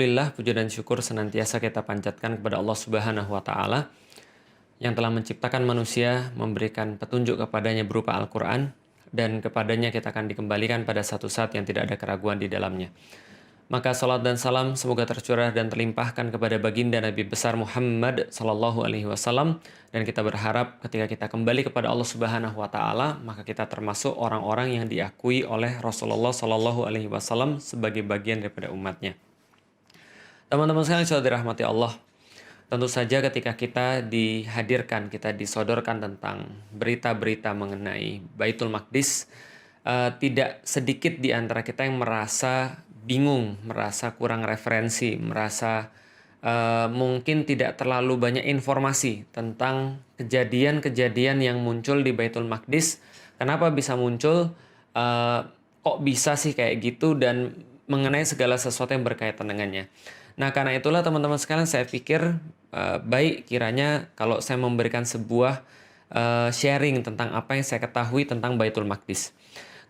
Alhamdulillah, puja dan syukur senantiasa kita panjatkan kepada Allah Subhanahu wa Ta'ala yang telah menciptakan manusia, memberikan petunjuk kepadanya berupa Al-Quran, dan kepadanya kita akan dikembalikan pada satu saat yang tidak ada keraguan di dalamnya. Maka salat dan salam semoga tercurah dan terlimpahkan kepada baginda Nabi besar Muhammad sallallahu alaihi wasallam, dan kita berharap ketika kita kembali kepada Allah Subhanahu wa Ta'ala, maka kita termasuk orang-orang yang diakui oleh Rasulullah sallallahu alaihi wasallam sebagai bagian daripada umatnya. Teman-teman sekalian yang dirahmati Allah, tentu saja ketika kita dihadirkan, kita disodorkan tentang berita-berita mengenai Baitul Maqdis, tidak sedikit di antara kita yang merasa bingung, merasa kurang referensi, merasa mungkin tidak terlalu banyak informasi tentang kejadian-kejadian yang muncul di Baitul Maqdis. Kenapa bisa muncul? Kok bisa sih kayak gitu? Dan mengenai segala sesuatu yang berkaitan dengannya. Nah, karena itulah teman-teman sekalian, saya pikir baik kiranya kalau saya memberikan sebuah sharing tentang apa yang saya ketahui tentang Baitul Maqdis.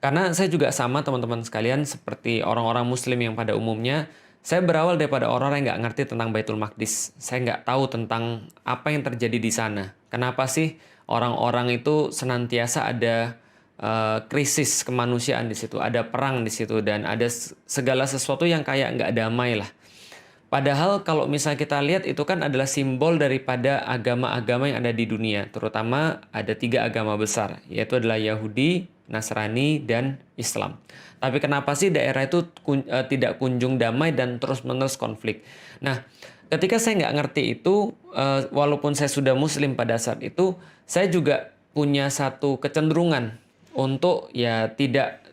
Karena saya juga sama teman-teman sekalian seperti orang-orang muslim yang pada umumnya, saya berawal daripada orang yang nggak ngerti tentang Baitul Maqdis. Saya nggak tahu tentang apa yang terjadi di sana. Kenapa sih orang-orang itu senantiasa ada krisis kemanusiaan di situ, ada perang di situ, dan ada segala sesuatu yang kayak nggak damai lah. Padahal kalau misalnya kita lihat itu kan adalah simbol daripada agama-agama yang ada di dunia. Terutama ada 3 agama besar, yaitu adalah Yahudi, Nasrani, dan Islam. Tapi kenapa sih daerah itu tidak kunjung damai dan terus-menerus konflik? Nah, ketika saya nggak ngerti itu, walaupun saya sudah muslim pada saat itu, saya juga punya satu kecenderungan untuk ya tidak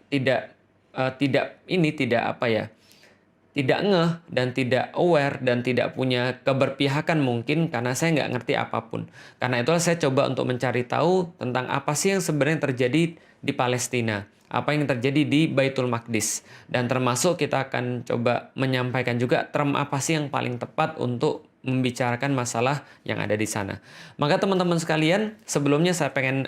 ngeh dan tidak aware dan tidak punya keberpihakan mungkin karena saya nggak ngerti apapun. Karena itulah saya coba untuk mencari tahu tentang apa sih yang sebenarnya terjadi di Palestina, apa yang terjadi di Baitul Maqdis, dan termasuk kita akan coba menyampaikan juga term apa sih yang paling tepat untuk membicarakan masalah yang ada di sana. Maka teman-teman sekalian, sebelumnya saya pengen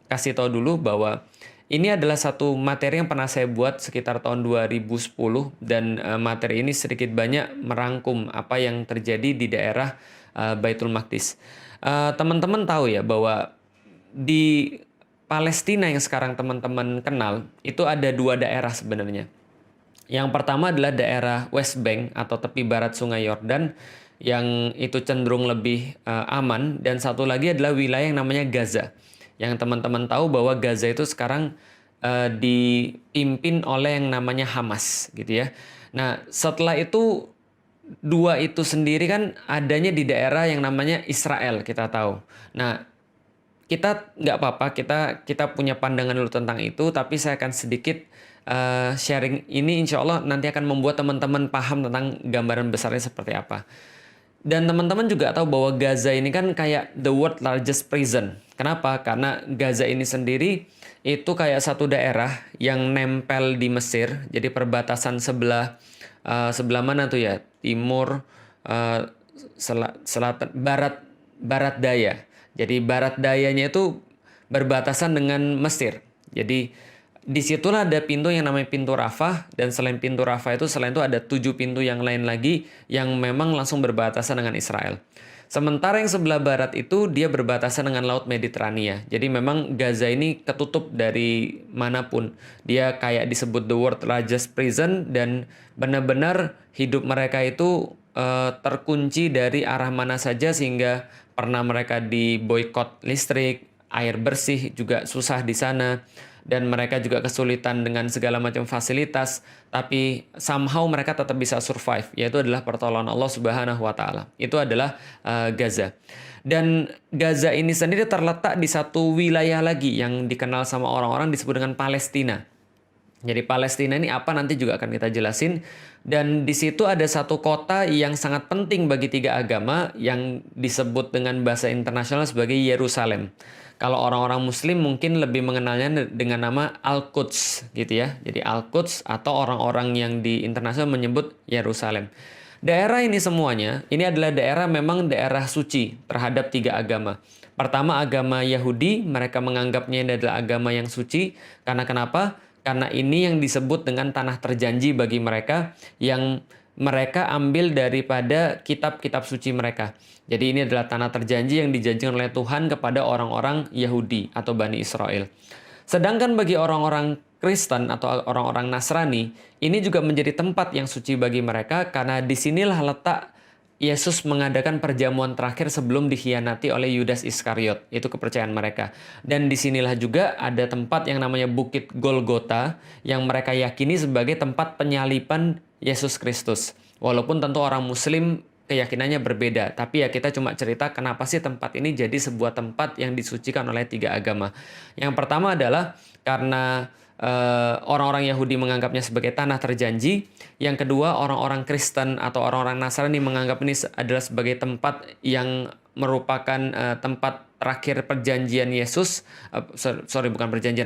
kasih tahu dulu bahwa ini adalah satu materi yang pernah saya buat sekitar tahun 2010, dan materi ini sedikit banyak merangkum apa yang terjadi di daerah Baitul Maqdis. Teman-teman tahu ya bahwa di Palestina yang sekarang teman-teman kenal itu ada 2 daerah sebenarnya. Yang pertama adalah daerah West Bank atau tepi barat Sungai Yordan yang itu cenderung lebih aman, dan satu lagi adalah wilayah yang namanya Gaza. Yang teman-teman tahu bahwa Gaza itu sekarang dipimpin oleh yang namanya Hamas gitu ya. Nah, setelah itu 2 itu sendiri kan adanya di daerah yang namanya Israel, kita tahu. Nah, kita nggak apa-apa, kita punya pandangan dulu tentang itu, tapi saya akan sedikit sharing ini, insya Allah nanti akan membuat teman-teman paham tentang gambaran besarnya seperti apa. Dan teman-teman juga tahu bahwa Gaza ini kan kayak the world largest prison. Kenapa? Karena Gaza ini sendiri itu kayak satu daerah yang nempel di Mesir. Jadi perbatasan sebelah mana tuh ya? Timur, selatan, barat daya. Jadi barat dayanya itu berbatasan dengan Mesir. Jadi disitulah ada pintu yang namanya pintu Rafah, dan selain pintu Rafah itu, selain itu ada 7 pintu yang lain lagi yang memang langsung berbatasan dengan Israel. Sementara yang sebelah barat itu dia berbatasan dengan Laut Mediterania. Jadi memang Gaza ini ketutup dari manapun. Dia kayak disebut the world largest prison, dan benar-benar hidup mereka itu terkunci dari arah mana saja, sehingga pernah mereka diboikot listrik, air bersih juga susah di sana. Dan mereka juga kesulitan dengan segala macam fasilitas, tapi somehow mereka tetap bisa survive, yaitu adalah pertolongan Allah Subhanahu wa Ta'ala. Itu adalah Gaza. Dan Gaza ini sendiri terletak di satu wilayah lagi yang dikenal sama orang-orang disebut dengan Palestina. Jadi Palestina ini apa nanti juga akan kita jelasin. Dan di situ ada satu kota yang sangat penting bagi 3 agama yang disebut dengan bahasa internasional sebagai Yerusalem. Kalau orang-orang muslim mungkin lebih mengenalnya dengan nama Al-Quds gitu ya. Jadi Al-Quds, atau orang-orang yang di internasional menyebut Yerusalem. Daerah ini semuanya, ini adalah daerah memang daerah suci terhadap 3 agama. Pertama, agama Yahudi, mereka menganggapnya ini adalah agama yang suci. Karena kenapa? Karena ini yang disebut dengan tanah terjanji bagi mereka, yang mereka ambil daripada kitab-kitab suci mereka. Jadi ini adalah tanah terjanji yang dijanjikan oleh Tuhan kepada orang-orang Yahudi atau Bani Israel. Sedangkan bagi orang-orang Kristen atau orang-orang Nasrani, ini juga menjadi tempat yang suci bagi mereka karena disinilah letak Yesus mengadakan perjamuan terakhir sebelum dikhianati oleh Yudas Iskariot. Itu kepercayaan mereka. Dan disinilah juga ada tempat yang namanya Bukit Golgota yang mereka yakini sebagai tempat penyaliban Yesus Kristus. Walaupun tentu orang Muslim keyakinannya berbeda. Tapi ya kita cuma cerita kenapa sih tempat ini jadi sebuah tempat yang disucikan oleh 3 agama. Yang pertama adalah karena orang-orang Yahudi menganggapnya sebagai tanah terjanji. Yang kedua, orang-orang Kristen atau orang-orang Nasrani menganggap ini adalah sebagai tempat yang merupakan tempat terakhir perjanjian Yesus,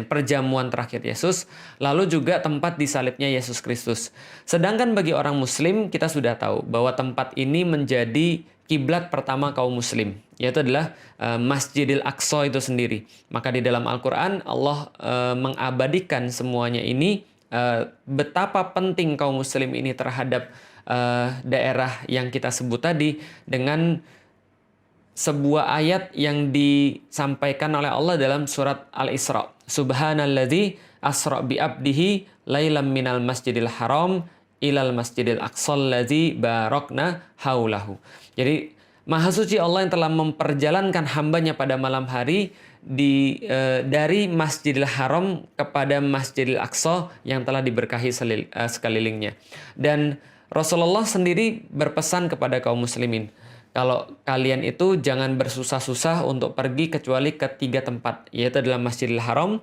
perjamuan terakhir Yesus, lalu juga tempat disalibnya Yesus Kristus. Sedangkan bagi orang Muslim, kita sudah tahu bahwa tempat ini menjadi kiblat pertama kaum Muslim, yaitu adalah Masjidil Aqsa itu sendiri. Maka di dalam Al-Quran, Allah mengabadikan semuanya ini, betapa penting kaum Muslim ini terhadap daerah yang kita sebut tadi dengan sebuah ayat yang disampaikan oleh Allah dalam surat Al-Isra. Subhanalladzi asra bi abdihi lailam minal masjidil haram ilal masjidil aqsal ladzi barakna haulahu. Jadi Maha Suci Allah yang telah memperjalankan hambanya pada malam hari dari Masjidil Haram kepada Masjidil Aqsa yang telah diberkahi sekelilingnya. Dan Rasulullah sendiri berpesan kepada kaum muslimin, kalau kalian itu jangan bersusah-susah untuk pergi kecuali ke 3 tempat, yaitu adalah Masjidil Haram,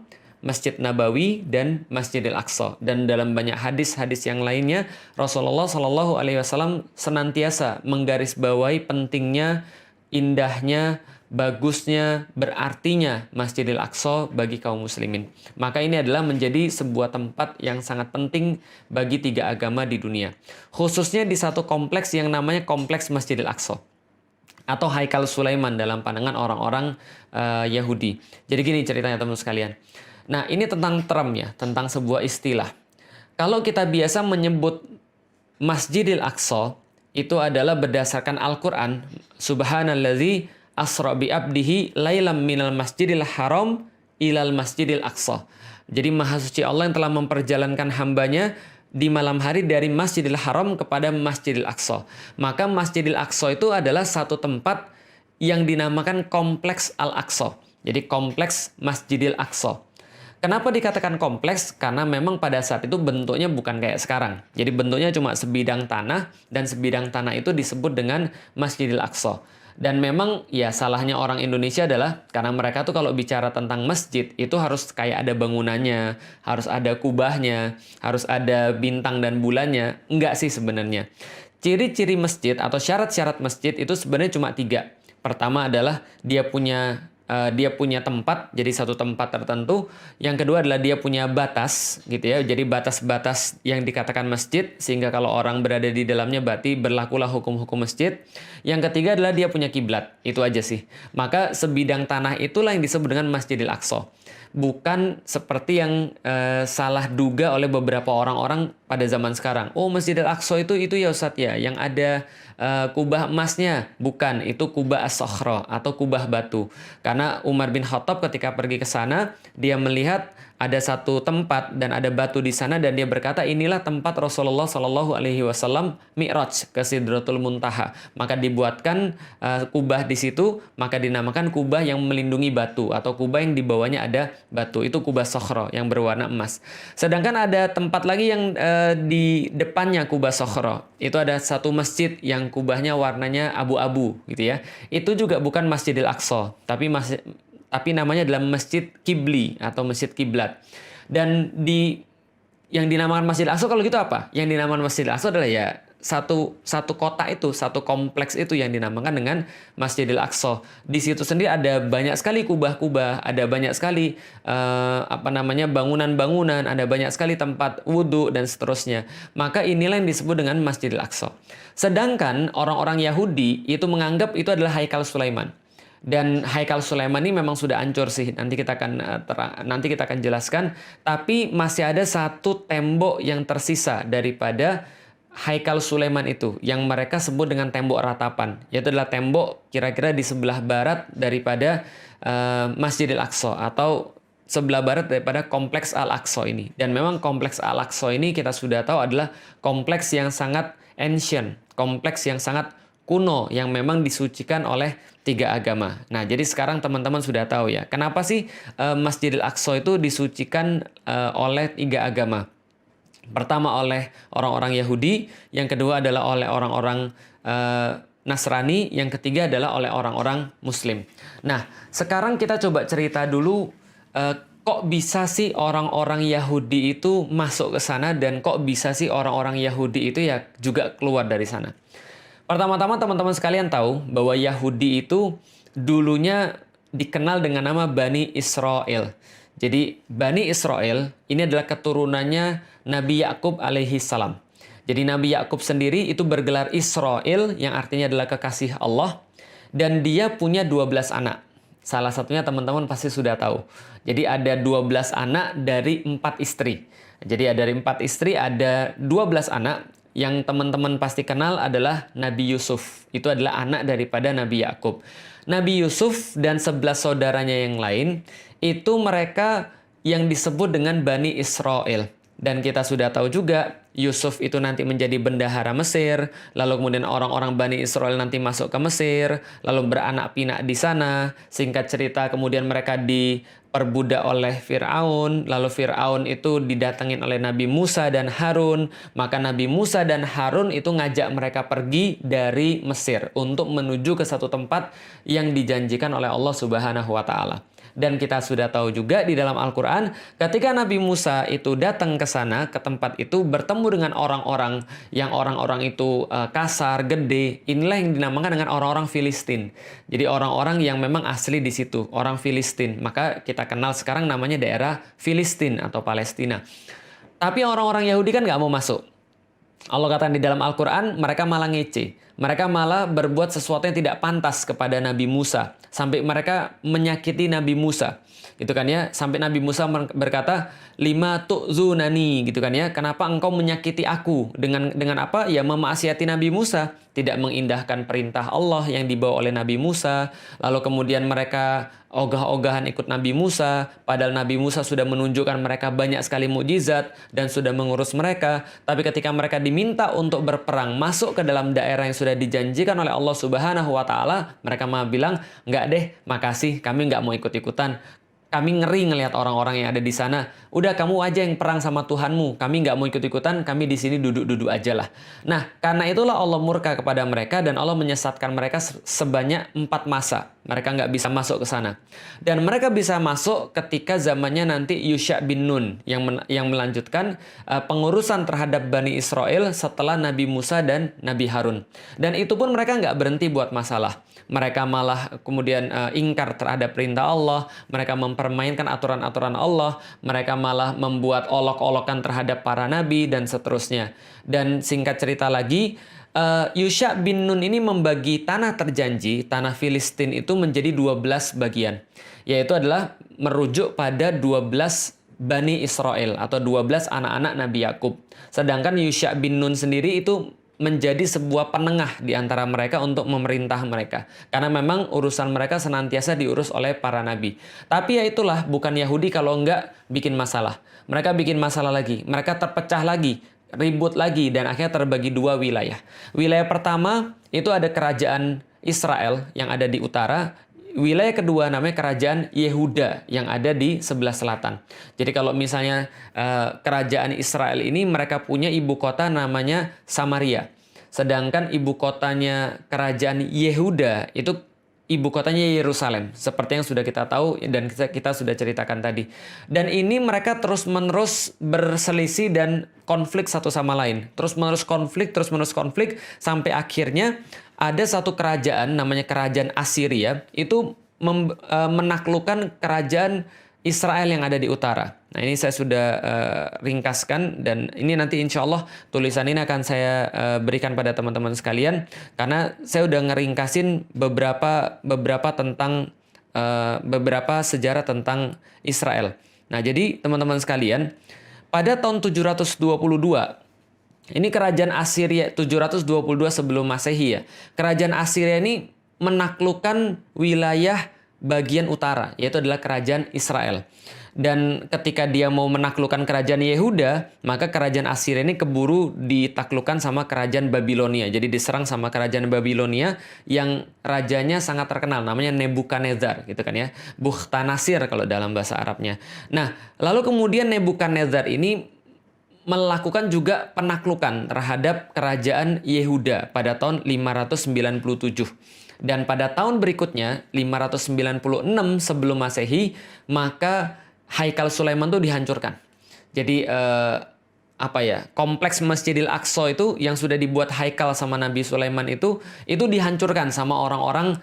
Masjid Nabawi, dan Masjidil Aqsa. Dan dalam banyak hadis-hadis yang lainnya, Rasulullah Shallallahu Alaihi Wasallam senantiasa menggarisbawahi pentingnya, indahnya, bagusnya, berartinya Masjidil Aqsa bagi kaum muslimin. Maka ini adalah menjadi sebuah tempat yang sangat penting bagi 3 agama di dunia. Khususnya di satu kompleks yang namanya Kompleks Masjidil Aqsa atau Haikal Sulaiman dalam pandangan orang-orang Yahudi. Jadi gini ceritanya teman-teman sekalian. Nah, ini tentang term ya, tentang sebuah istilah. Kalau kita biasa menyebut Masjidil Aqsa, itu adalah berdasarkan Al-Quran. Subhanalladzi asra bi abdihi lailam minal masjidil haram ilal masjidil aqsa. Jadi Maha Suci Allah yang telah memperjalankan hambanya di malam hari dari Masjidil Haram kepada Masjidil Aqsa. Maka Masjidil Aqsa itu adalah satu tempat yang dinamakan Kompleks Al-Aqsa. Jadi Kompleks Masjidil Aqsa. Kenapa dikatakan kompleks? Karena memang pada saat itu bentuknya bukan kayak sekarang. Jadi bentuknya cuma sebidang tanah, dan sebidang tanah itu disebut dengan Masjidil Aqsa. Dan memang ya salahnya orang Indonesia adalah karena mereka tuh kalau bicara tentang masjid itu harus kayak ada bangunannya, harus ada kubahnya, harus ada bintang dan bulannya. Enggak sih sebenarnya. Ciri-ciri masjid atau syarat-syarat masjid itu sebenarnya cuma 3. Pertama adalah dia punya tempat, jadi satu tempat tertentu. Yang kedua adalah dia punya batas, gitu ya. Jadi batas-batas yang dikatakan masjid, sehingga kalau orang berada di dalamnya berarti berlakulah hukum-hukum masjid. Yang ketiga adalah dia punya kiblat, itu aja sih. Maka sebidang tanah itulah yang disebut dengan Masjidil Aqsa. Bukan seperti yang salah duga oleh beberapa orang-orang pada zaman sekarang. Oh, Masjidil Aqsa itu ya Ustadz ya, yang ada kubah emasnya. Bukan, itu kubah as-sakhra atau kubah batu. Karena Umar bin Khattab ketika pergi ke sana, dia melihat ada satu tempat dan ada batu di sana, dan dia berkata inilah tempat Rasulullah Shallallahu Alaihi Wasallam Mi'raj ke Sidratul Muntaha. Maka dibuatkan kubah di situ, maka dinamakan kubah yang melindungi batu atau kubah yang di bawahnya ada batu. Itu kubah sakhra yang berwarna emas. Sedangkan ada tempat lagi yang di depannya kubah sakhra. Itu ada satu masjid yang kubahnya warnanya abu-abu gitu ya. Itu juga bukan Masjidil Aqsa, tapi namanya adalah Masjid Kibli atau Masjid Kiblat. Dan yang dinamakan Masjid Aqsa kalau gitu apa? Yang dinamakan Masjid Aqsa adalah ya satu kota itu, satu kompleks itu yang dinamakan dengan Masjidil Aqsa. Di situ sendiri ada banyak sekali kubah-kubah, ada banyak sekali bangunan-bangunan, ada banyak sekali tempat wudhu dan seterusnya. Maka inilah yang disebut dengan Masjidil Aqsa. Sedangkan orang-orang Yahudi itu menganggap itu adalah Haikal Sulaiman. Dan Haikal Sulaiman ini memang sudah hancur sih. Nanti kita akan jelaskan. Tapi masih ada satu tembok yang tersisa daripada Haikal Sulaiman itu yang mereka sebut dengan tembok ratapan, yaitu adalah tembok kira-kira di sebelah barat daripada Masjidil Aqsa atau sebelah barat daripada kompleks Al-Aqsa ini. Dan memang kompleks Al-Aqsa ini kita sudah tahu adalah kompleks yang sangat ancient, kompleks yang sangat kuno yang memang disucikan oleh tiga agama. Nah, jadi sekarang teman-teman sudah tahu ya, kenapa sih Masjidil Aqsa itu disucikan oleh tiga agama. Pertama oleh orang-orang Yahudi, yang kedua adalah oleh orang-orang Nasrani, yang ketiga adalah oleh orang-orang Muslim. Nah, sekarang kita coba cerita dulu kok bisa sih orang-orang Yahudi itu masuk ke sana dan kok bisa sih orang-orang Yahudi itu ya juga keluar dari sana. Pertama-tama teman-teman sekalian tahu bahwa Yahudi itu dulunya dikenal dengan nama Bani Israel. Jadi Bani Israel ini adalah keturunannya Nabi Yakub alaihi salam. Jadi Nabi Yakub sendiri itu bergelar Israel yang artinya adalah kekasih Allah. Dan dia punya 12 anak. Salah satunya teman-teman pasti sudah tahu. Jadi ada 12 anak dari 4 istri. Jadi dari 4 istri ada 12 anak. Yang teman-teman pasti kenal adalah Nabi Yusuf. Itu adalah anak daripada Nabi Yakub. Nabi Yusuf dan 11 saudaranya yang lain, itu mereka yang disebut dengan Bani Israel. Dan kita sudah tahu juga, Yusuf itu nanti menjadi bendahara Mesir, lalu kemudian orang-orang Bani Israel nanti masuk ke Mesir, lalu beranak pinak di sana. Singkat cerita kemudian mereka diperbudak oleh Fir'aun, lalu Fir'aun itu didatengin oleh Nabi Musa dan Harun. Maka Nabi Musa dan Harun itu ngajak mereka pergi dari Mesir untuk menuju ke satu tempat yang dijanjikan oleh Allah Subhanahu wa Ta'ala. Dan kita sudah tahu juga di dalam Al-Quran, ketika Nabi Musa itu datang ke sana, ke tempat itu, bertemu dengan orang-orang yang orang-orang itu kasar, gede. Inilah yang dinamakan dengan orang-orang Filistin. Jadi orang-orang yang memang asli di situ, orang Filistin. Maka kita kenal sekarang namanya daerah Filistin atau Palestina. Tapi orang-orang Yahudi kan nggak mau masuk. Allah katakan di dalam Al-Quran, mereka malah ngece. Mereka malah berbuat sesuatu yang tidak pantas kepada Nabi Musa. Sampai mereka menyakiti Nabi Musa. Gitu kan ya. Sampai Nabi Musa berkata, "Lima tu'zunani." Gitu kan ya. Kenapa engkau menyakiti aku? Dengan apa? Ya memaksiati Nabi Musa. Tidak mengindahkan perintah Allah yang dibawa oleh Nabi Musa. Lalu kemudian mereka ogah-ogahan ikut Nabi Musa. Padahal Nabi Musa sudah menunjukkan mereka banyak sekali mukjizat dan sudah mengurus mereka. Tapi ketika mereka diminta untuk berperang masuk ke dalam daerah yang sudah dijanjikan oleh Allah Subhanahu wa Ta'ala, mereka malah bilang, "Enggak deh, makasih, kami enggak mau ikut-ikutan. Kami ngeri ngelihat orang-orang yang ada di sana. Udah kamu aja yang perang sama Tuhanmu. Kami nggak mau ikut-ikutan. Kami di sini duduk-duduk aja lah." Nah, karena itulah Allah murka kepada mereka dan Allah menyesatkan mereka sebanyak 4 masa. Mereka nggak bisa masuk ke sana. Dan mereka bisa masuk ketika zamannya nanti Yusha bin Nun yang melanjutkan pengurusan terhadap Bani Israel setelah Nabi Musa dan Nabi Harun. Dan itu pun mereka nggak berhenti buat masalah. Mereka malah kemudian ingkar terhadap perintah Allah. Mereka mempermainkan aturan-aturan Allah. Mereka malah membuat olok-olokan terhadap para nabi dan seterusnya. Dan singkat cerita lagi, Yusha bin Nun ini membagi tanah terjanji, tanah Filistin itu menjadi 12 bagian. Yaitu adalah merujuk pada 12 Bani Israel atau 12 anak-anak Nabi Yakub. Sedangkan Yusha bin Nun sendiri itu menjadi sebuah penengah di antara mereka untuk memerintah mereka. Karena memang urusan mereka senantiasa diurus oleh para nabi. Tapi ya itulah, bukan Yahudi kalau enggak bikin masalah. Mereka bikin masalah lagi. Mereka terpecah lagi, ribut lagi, dan akhirnya terbagi 2 wilayah. Wilayah pertama itu ada kerajaan Israel yang ada di utara. Wilayah kedua namanya kerajaan Yehuda yang ada di sebelah selatan. Jadi kalau misalnya kerajaan Israel ini mereka punya ibu kota namanya Samaria. Sedangkan ibu kotanya kerajaan Yehuda itu ibu kotanya Yerusalem. Seperti yang sudah kita tahu dan kita sudah ceritakan tadi. Dan ini mereka terus-menerus berselisih dan konflik satu sama lain. Terus-menerus konflik sampai akhirnya ada satu kerajaan namanya kerajaan Assyria itu menaklukkan kerajaan Israel yang ada di utara. Nah, ini saya sudah ringkaskan dan ini nanti insya Allah tulisan ini akan saya berikan pada teman-teman sekalian karena saya udah ngeringkasin beberapa tentang beberapa sejarah tentang Israel. Nah, jadi teman-teman sekalian, pada tahun 722 Ini kerajaan Assyria 722 sebelum Masehi ya. Kerajaan Assyria ini menaklukkan wilayah bagian utara, yaitu adalah kerajaan Israel. Dan ketika dia mau menaklukkan kerajaan Yehuda, maka kerajaan Assyria ini keburu ditaklukkan sama kerajaan Babilonia. Jadi diserang sama kerajaan Babilonia yang rajanya sangat terkenal, namanya Nebukadnezar gitu kan ya. Bukhtanasir kalau dalam bahasa Arabnya. Nah, lalu kemudian Nebukadnezar ini melakukan juga penaklukan terhadap kerajaan Yehuda pada tahun 597. Dan pada tahun berikutnya, 596 sebelum Masehi, maka Haikal Sulaiman itu dihancurkan. Jadi kompleks Masjidil Aqsa itu yang sudah dibuat haikal sama Nabi Sulaiman itu dihancurkan sama orang-orang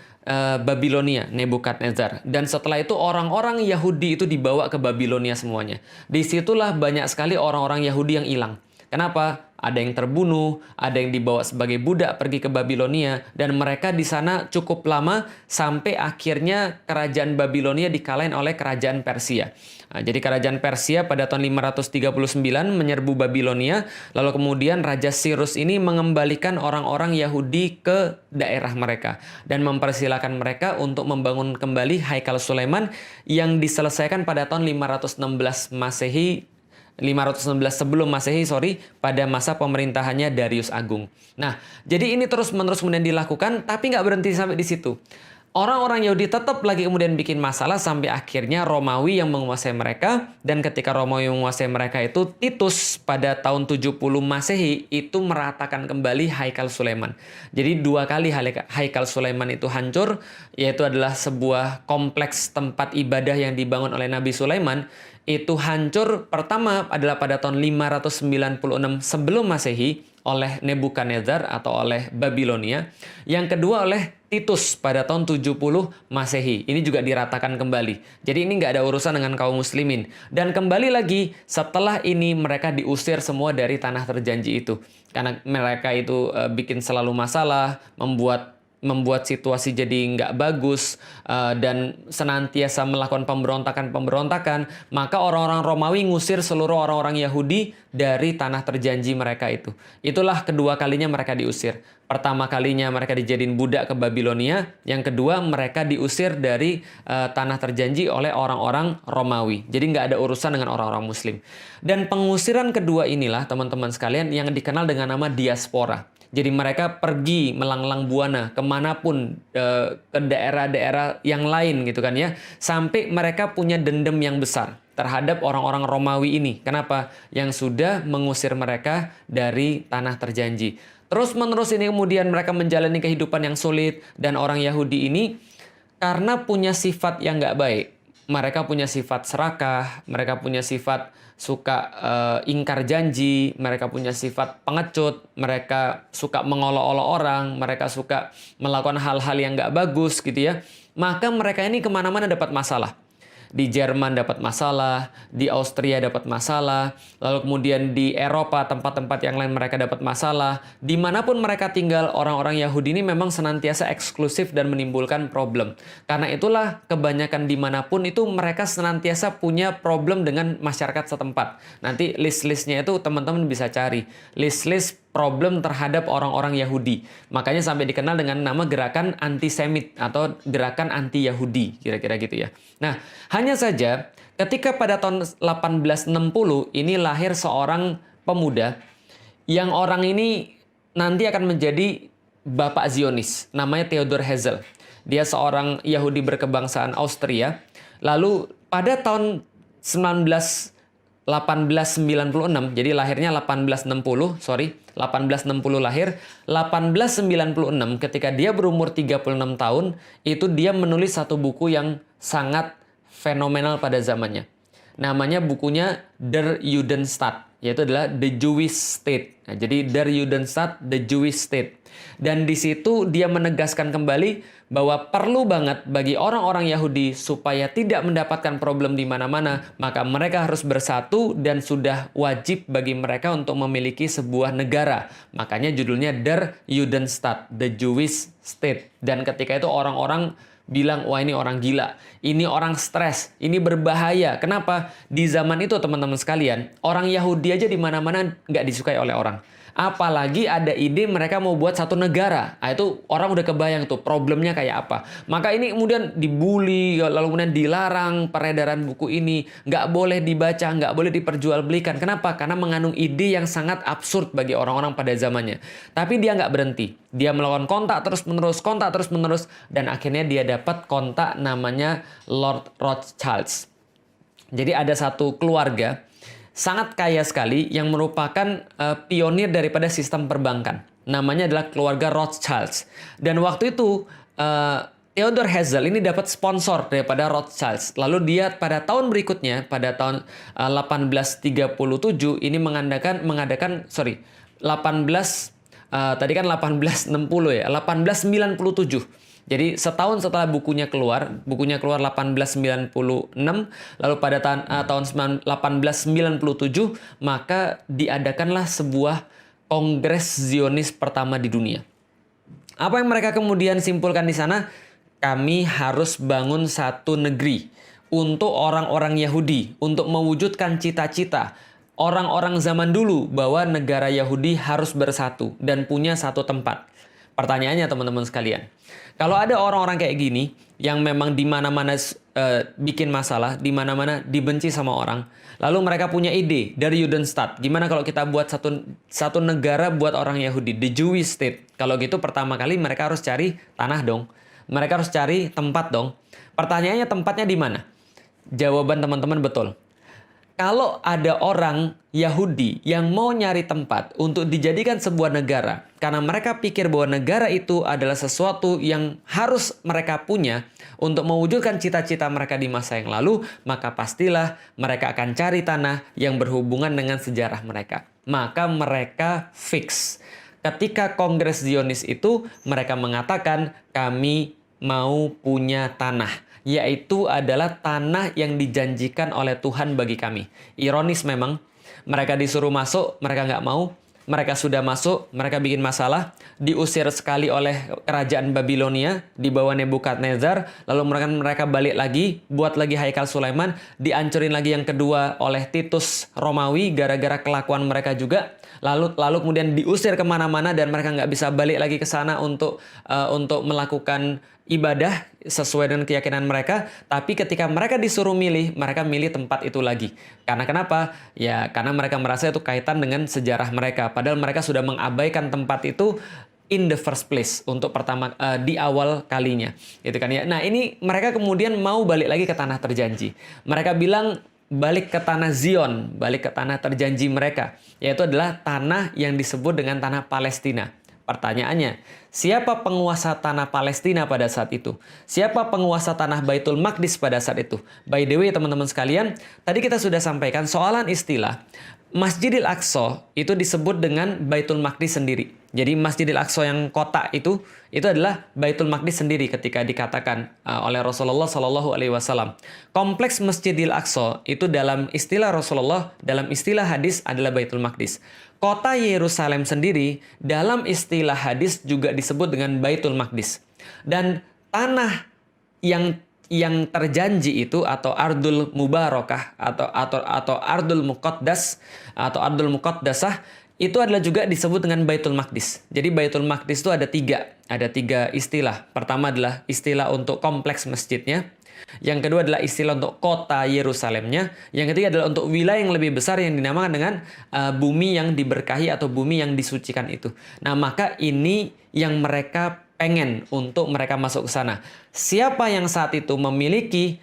Babilonia, Nebukadnezar. Dan setelah itu orang-orang Yahudi itu dibawa ke Babilonia semuanya. Disitulah banyak sekali orang-orang Yahudi yang hilang. Kenapa? Ada yang terbunuh, ada yang dibawa sebagai budak pergi ke Babilonia, dan mereka di sana cukup lama sampai akhirnya kerajaan Babilonia dikalahin oleh kerajaan Persia. Nah, jadi kerajaan Persia pada tahun 539 menyerbu Babilonia, lalu kemudian Raja Cyrus ini mengembalikan orang-orang Yahudi ke daerah mereka dan mempersilahkan mereka untuk membangun kembali Haikal Sulaiman yang diselesaikan pada tahun 516 sebelum Masehi, pada masa pemerintahannya Darius Agung. Nah, jadi ini terus-menerus kemudian dilakukan, tapi nggak berhenti sampai di situ. Orang-orang Yahudi tetap lagi kemudian bikin masalah sampai akhirnya Romawi yang menguasai mereka, dan ketika Romawi menguasai mereka itu, Titus pada tahun 70 Masehi itu meratakan kembali Haikal Sulaiman. Jadi 2 kali Haikal Sulaiman itu hancur, yaitu adalah sebuah kompleks tempat ibadah yang dibangun oleh Nabi Sulaiman. Itu hancur pertama adalah pada tahun 596 sebelum Masehi oleh Nebukadnezar atau oleh Babilonia. Yang kedua oleh Titus pada tahun 70 Masehi. Ini juga diratakan kembali. Jadi ini nggak ada urusan dengan kaum muslimin. Dan kembali lagi setelah ini mereka diusir semua dari tanah terjanji itu. Karena mereka itu bikin selalu masalah, membuat situasi jadi nggak bagus, dan senantiasa melakukan pemberontakan, maka orang-orang Romawi ngusir seluruh orang-orang Yahudi dari tanah terjanji mereka itu. Itulah kedua kalinya mereka diusir. Pertama kalinya mereka dijadiin budak ke Babilonia, yang kedua mereka diusir dari tanah terjanji oleh orang-orang Romawi. Jadi nggak ada urusan dengan orang-orang Muslim. Dan pengusiran kedua inilah teman-teman sekalian yang dikenal dengan nama diaspora. Jadi mereka pergi melanglang buana kemanapun, ke daerah-daerah yang lain gitu kan ya. Sampai mereka punya dendam yang besar terhadap orang-orang Romawi ini. Kenapa? Yang sudah mengusir mereka dari tanah terjanji. Terus-menerus ini kemudian mereka menjalani kehidupan yang sulit. Dan orang Yahudi ini karena punya sifat yang nggak baik. Mereka punya sifat serakah, mereka punya sifat suka ingkar janji, mereka punya sifat pengecut, mereka suka mengolok-olok orang, mereka suka melakukan hal-hal yang nggak bagus gitu ya. Maka mereka ini kemana-mana dapat masalah. Di Jerman dapat masalah, di Austria dapat masalah, lalu kemudian di Eropa tempat-tempat yang lain mereka dapat masalah. Dimanapun mereka tinggal, orang-orang Yahudi ini memang senantiasa eksklusif dan menimbulkan problem. Karena itulah kebanyakan dimanapun itu mereka senantiasa punya problem dengan masyarakat setempat. Nanti list-listnya itu teman-teman bisa cari. List-list problem terhadap orang-orang Yahudi. Makanya sampai dikenal dengan nama gerakan antisemit atau gerakan anti-Yahudi, kira-kira gitu ya. Nah, hanya saja ketika pada tahun 1860 ini lahir seorang pemuda yang orang ini nanti akan menjadi bapak Zionis, namanya Theodor Herzl. Dia seorang Yahudi berkebangsaan Austria. Lalu pada tahun 1896, jadi lahirnya 1860 lahir. 1896 ketika dia berumur 36 tahun, itu dia menulis satu buku yang sangat fenomenal pada zamannya. Namanya bukunya Der Judenstaat, yaitu adalah The Jewish State. Nah, jadi Der Judenstaat, The Jewish State. Dan di situ dia menegaskan kembali bahwa perlu banget bagi orang-orang Yahudi supaya tidak mendapatkan problem di mana-mana, maka mereka harus bersatu dan sudah wajib bagi mereka untuk memiliki sebuah negara. Makanya judulnya Der Judenstaat, The Jewish State. Dan ketika itu orang-orang bilang, wah ini orang gila, ini orang stres, ini berbahaya. Kenapa? Di zaman itu teman-teman sekalian, orang Yahudi aja di mana-mana nggak disukai oleh orang. Apalagi ada ide mereka mau buat satu negara. Nah, itu orang udah kebayang tuh problemnya kayak apa. Maka ini kemudian dibully, lalu kemudian dilarang peredaran buku ini. Nggak boleh dibaca, nggak boleh diperjualbelikan. Kenapa? Karena mengandung ide yang sangat absurd bagi orang-orang pada zamannya. Tapi dia nggak berhenti. Dia melakukan kontak terus-menerus. Dan akhirnya dia dapat kontak namanya Lord Rothschild. Jadi ada satu keluarga sangat kaya sekali yang merupakan pionir daripada sistem perbankan. Namanya adalah keluarga Rothschild. Dan waktu itu Theodor Herzl ini dapat sponsor daripada Rothschild. Lalu dia pada tahun berikutnya, pada tahun 1837 ini mengadakan 1897. Jadi setahun setelah bukunya keluar 1896, lalu pada tahun 1897 maka diadakanlah sebuah kongres Zionis pertama di dunia. Apa yang mereka kemudian simpulkan di sana? Kami harus bangun satu negeri untuk orang-orang Yahudi, untuk mewujudkan cita-cita orang-orang zaman dulu bahwa negara Yahudi harus bersatu dan punya satu tempat. Pertanyaannya teman-teman sekalian, kalau ada orang-orang kayak gini yang memang di mana-mana bikin masalah, di mana-mana dibenci sama orang, lalu mereka punya ide dari Judenstadt, gimana kalau kita buat satu negara buat orang Yahudi, the Jewish state. Kalau gitu pertama kali mereka harus cari tanah dong, mereka harus cari tempat dong. Pertanyaannya tempatnya di mana? Jawaban teman-teman betul. Kalau ada orang Yahudi yang mau nyari tempat untuk dijadikan sebuah negara, karena mereka pikir bahwa negara itu adalah sesuatu yang harus mereka punya untuk mewujudkan cita-cita mereka di masa yang lalu, maka pastilah mereka akan cari tanah yang berhubungan dengan sejarah mereka. Maka mereka fix. Ketika Kongres Zionis itu, mereka mengatakan kami mau punya tanah. Yaitu adalah tanah yang dijanjikan oleh Tuhan bagi kami. Ironis memang, mereka disuruh masuk, mereka nggak mau. Mereka sudah masuk, mereka bikin masalah, diusir sekali oleh kerajaan Babilonia di bawah Nebukadnezar, lalu mereka balik lagi, buat lagi Haikal Sulaiman, dihancurin lagi yang kedua oleh Titus Romawi gara-gara kelakuan mereka juga. Lalu kemudian diusir kemana-mana dan mereka nggak bisa balik lagi ke sana untuk melakukan ibadah sesuai dengan keyakinan mereka. Tapi ketika mereka disuruh milih, mereka milih tempat itu lagi. Karena kenapa? Ya karena mereka merasa itu kaitan dengan sejarah mereka. Padahal mereka sudah mengabaikan tempat itu in the first place untuk pertama di awal kalinya, gitu kan ya. Nah ini mereka kemudian mau balik lagi ke tanah terjanji. Mereka bilang balik ke tanah Zion, balik ke tanah terjanji mereka, yaitu adalah tanah yang disebut dengan tanah Palestina. Pertanyaannya, siapa penguasa tanah Palestina pada saat itu? Siapa penguasa tanah Baitul Maqdis pada saat itu? By the way, teman-teman sekalian, tadi kita sudah sampaikan soalan istilah. Masjidil Aqsa itu disebut dengan Baitul Maqdis sendiri. Jadi Masjidil Aqsa yang kotak itu adalah Baitul Maqdis sendiri ketika dikatakan oleh Rasulullah Shallallahu Alaihi Wasallam. Kompleks Masjidil Aqsa itu dalam istilah Rasulullah, dalam istilah hadis adalah Baitul Maqdis. Kota Yerusalem sendiri dalam istilah hadis juga disebut dengan Baitul Maqdis. Dan tanah yang terjanji itu atau Ardul Mubarakah atau Ardul Muqaddas atau Ardul Muqaddasah itu adalah juga disebut dengan Baitul Maqdis. Jadi Baitul Maqdis itu ada tiga istilah. Pertama adalah istilah untuk kompleks masjidnya. Yang kedua adalah istilah untuk kota Yerusalemnya. Yang ketiga adalah untuk wilayah yang lebih besar yang dinamakan dengan bumi yang diberkahi atau bumi yang disucikan itu. Nah maka ini yang mereka pengen untuk mereka masuk ke sana. Siapa yang saat itu memiliki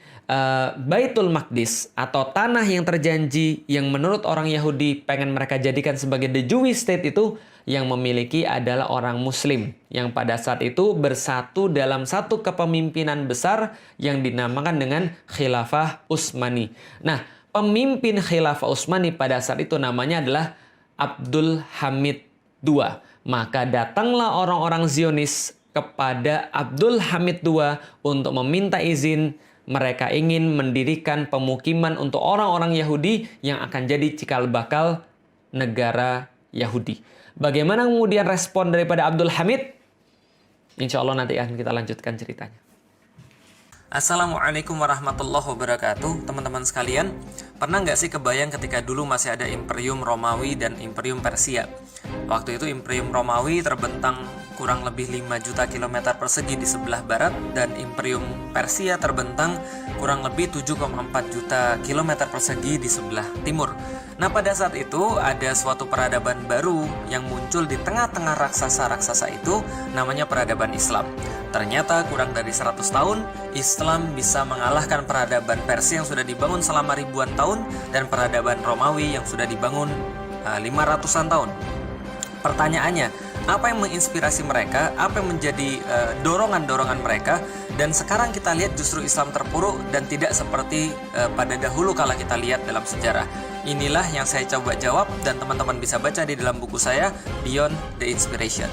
Baitul Maqdis atau tanah yang terjanji yang menurut orang Yahudi pengen mereka jadikan sebagai the Jewish state itu, yang memiliki adalah orang Muslim yang pada saat itu bersatu dalam satu kepemimpinan besar yang dinamakan dengan Khilafah Utsmani. Nah, pemimpin Khilafah Utsmani pada saat itu namanya adalah Abdul Hamid II. Maka datanglah orang-orang Zionis kepada Abdul Hamid II untuk meminta izin. Mereka ingin mendirikan pemukiman untuk orang-orang Yahudi yang akan jadi cikal bakal negara Yahudi. Bagaimana kemudian respon daripada Abdul Hamid? Insya Allah nanti akan kita lanjutkan ceritanya. Assalamualaikum warahmatullahi wabarakatuh. Teman-teman sekalian, pernah nggak sih kebayang ketika dulu masih ada Imperium Romawi dan Imperium Persia? Waktu itu Imperium Romawi terbentang kurang lebih 5 juta kilometer persegi di sebelah barat, dan Imperium Persia terbentang kurang lebih 7,4 juta kilometer persegi di sebelah timur. Nah, pada saat itu ada suatu peradaban baru yang muncul di tengah-tengah raksasa-raksasa itu, namanya peradaban Islam. Ternyata kurang dari 100 tahun, Islam bisa mengalahkan peradaban Persia yang sudah dibangun selama ribuan tahun dan peradaban Romawi yang sudah dibangun 500-an tahun. Pertanyaannya, apa yang menginspirasi mereka? Apa yang menjadi dorongan-dorongan mereka? Dan sekarang kita lihat justru Islam terpuruk dan tidak seperti pada dahulu kala kita lihat dalam sejarah. Inilah yang saya coba jawab dan teman-teman bisa baca di dalam buku saya, Beyond the Inspiration.